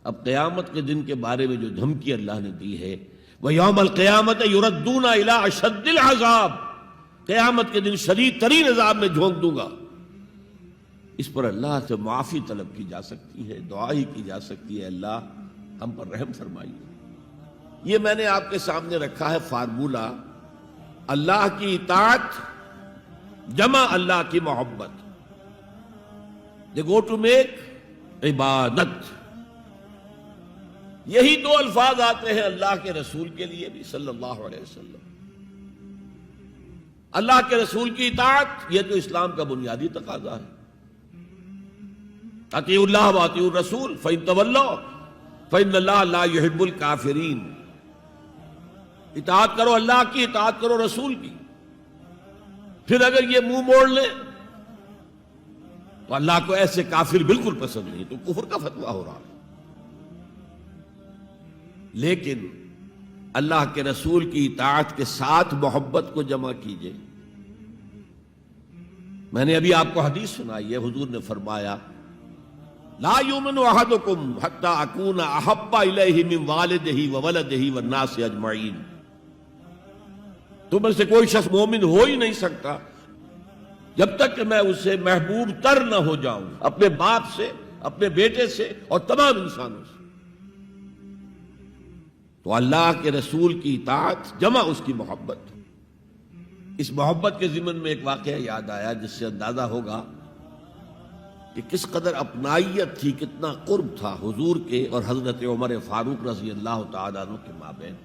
اب قیامت کے دن کے بارے میں جو دھمکی اللہ نے دی ہے، وَيَوْمَ الْقِيَامَةِ يُرَدُّونَ إِلَىٰ أَشَدِّ الْعَذَابِ، قیامت کے دن شدید ترین عذاب میں جھونک دوں گا۔ اس پر اللہ سے معافی طلب کی جا سکتی ہے، دعا ہی کی جا سکتی ہے، اللہ ہم پر رحم فرمائیے۔ یہ میں نے آپ کے سامنے رکھا ہے فارمولہ، اللہ کی اطاعت جمع اللہ کی محبت، دے گو ٹو میک عبادت۔ یہی دو الفاظ آتے ہیں اللہ کے رسول کے لیے بھی صلی اللہ علیہ وسلم۔ اللہ کے رسول کی اطاعت یہ تو اسلام کا بنیادی تقاضا ہے، اطیعوا اللہ واطیعوا الرسول فإن تولوا فإن اللہ لا يحب الکافرین۔ اطاعت کرو اللہ کی، اطاعت کرو رسول کی، پھر اگر یہ منہ موڑ لیں تو اللہ کو ایسے کافر بالکل پسند نہیں، تو کفر کا فتویٰ ہو رہا ہے۔ لیکن اللہ کے رسول کی اطاعت کے ساتھ محبت کو جمع کیجئے۔ میں نے ابھی آپ کو حدیث سنائی ہے، حضور نے فرمایا لا یؤمن احدکم حتی اکون احب الیہ من والدہ وولدہ والناس اجمعین۔ تم میں سے کوئی شخص مومن ہو ہی نہیں سکتا جب تک کہ میں اسے محبوب تر نہ ہو جاؤں، اپنے باپ سے، اپنے بیٹے سے اور تمام انسانوں سے۔ تو اللہ کے رسول کی اطاعت جمع اس کی محبت۔ اس محبت کے ضمن میں ایک واقعہ یاد آیا جس سے اندازہ ہوگا کہ کس قدر اپنائیت تھی، کتنا قرب تھا حضور کے اور حضرت عمر فاروق رضی اللہ تعالیٰ عنہ کے مابین۔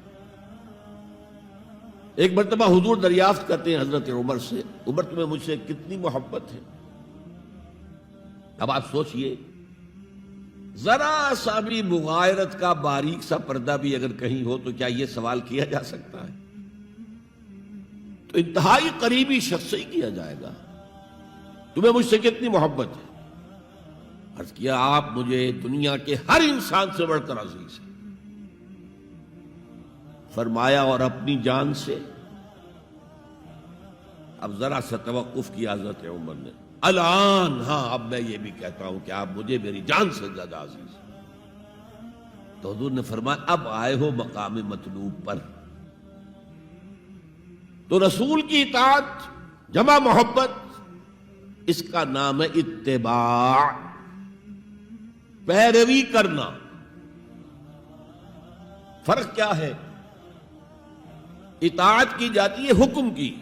ایک مرتبہ حضور دریافت کرتے ہیں حضرت عمر سے، عمر تمہیں مجھ سے کتنی محبت ہے؟ اب آپ سوچئے، ذرا سا بھی مغایرت کا باریک سا پردہ بھی اگر کہیں ہو تو کیا یہ سوال کیا جا سکتا ہے؟ تو انتہائی قریبی شخص سے ہی کیا جائے گا، تمہیں مجھ سے کتنی محبت ہے؟ عرض کیا آپ مجھے دنیا کے ہر انسان سے بڑھ کر عزیز ہیں۔ فرمایا اور اپنی جان سے؟ اب ذرا سا توقف کیا حضرت عمر نے، الان ہاں اب میں یہ بھی کہتا ہوں کہ آپ مجھے میری جان سے زیادہ عزیز ہیں۔ تو حضور نے فرمایا اب آئے ہو مقام مطلوب پر۔ تو رسول کی اطاعت جمع محبت، اس کا نام ہے اتباع، پیروی کرنا۔ فرق کیا ہے؟ اطاعت کی جاتی ہے حکم کی،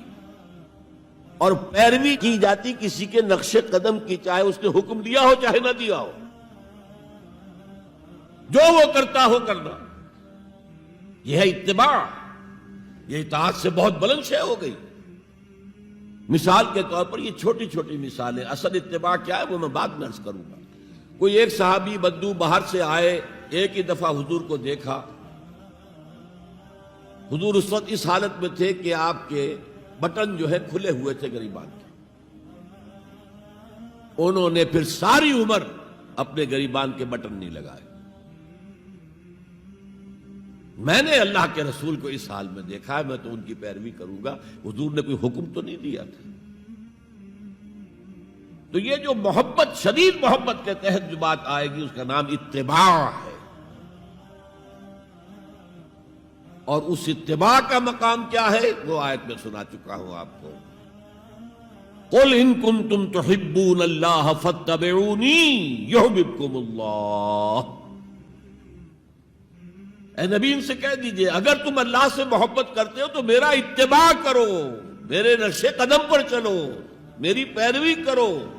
اور پیروی کی جاتی کسی کے نقش قدم کی، چاہے اس نے حکم دیا ہو چاہے نہ دیا ہو، جو وہ کرتا ہو کرنا، یہ ہے اتباع۔ یہ اطاعت سے بہت بلند شے ہو گئی۔ مثال کے طور پر یہ چھوٹی چھوٹی مثالیں، اصل اتباع کیا ہے وہ میں بعد میں عرض کروں گا۔ کوئی ایک صحابی بدو باہر سے آئے، ایک ہی دفعہ حضور کو دیکھا، حضور اس وقت اس حالت میں تھے کہ آپ کے بٹن جو ہے کھلے ہوئے تھے گریبان کے۔ انہوں نے پھر ساری عمر اپنے گریبان کے بٹن نہیں لگائے۔ میں نے اللہ کے رسول کو اس حال میں دیکھا ہے، میں تو ان کی پیروی کروں گا، حضور نے کوئی حکم تو نہیں دیا تھا۔ تو یہ جو محبت، شدید محبت کے تحت جو بات آئے گی، اس کا نام اتباع ہے۔ اور اس اتباع کا مقام کیا ہے وہ آیت میں سنا چکا ہوں آپ کو۔ قُلْ إِن كُنتُمْ تُحِبُّونَ اللَّهَ فَاتَّبِعُونِي يُحْبِبْكُمُ اللَّهُ۔ اے نبی ان سے کہہ دیجئے اگر تم اللہ سے محبت کرتے ہو تو میرا اتباع کرو، میرے نقش قدم پر چلو، میری پیروی کرو،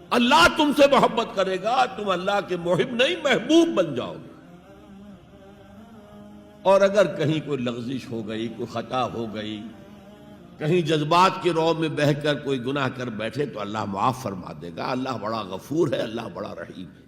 اللہ تم سے محبت کرے گا، تم اللہ کے محب نہیں محبوب بن جاؤ گے۔ اور اگر کہیں کوئی لغزش ہو گئی، کوئی خطا ہو گئی، کہیں جذبات کی رو میں بہہ کر کوئی گناہ کر بیٹھے تو اللہ معاف فرما دے گا۔ اللہ بڑا غفور ہے، اللہ بڑا رحیم ہے۔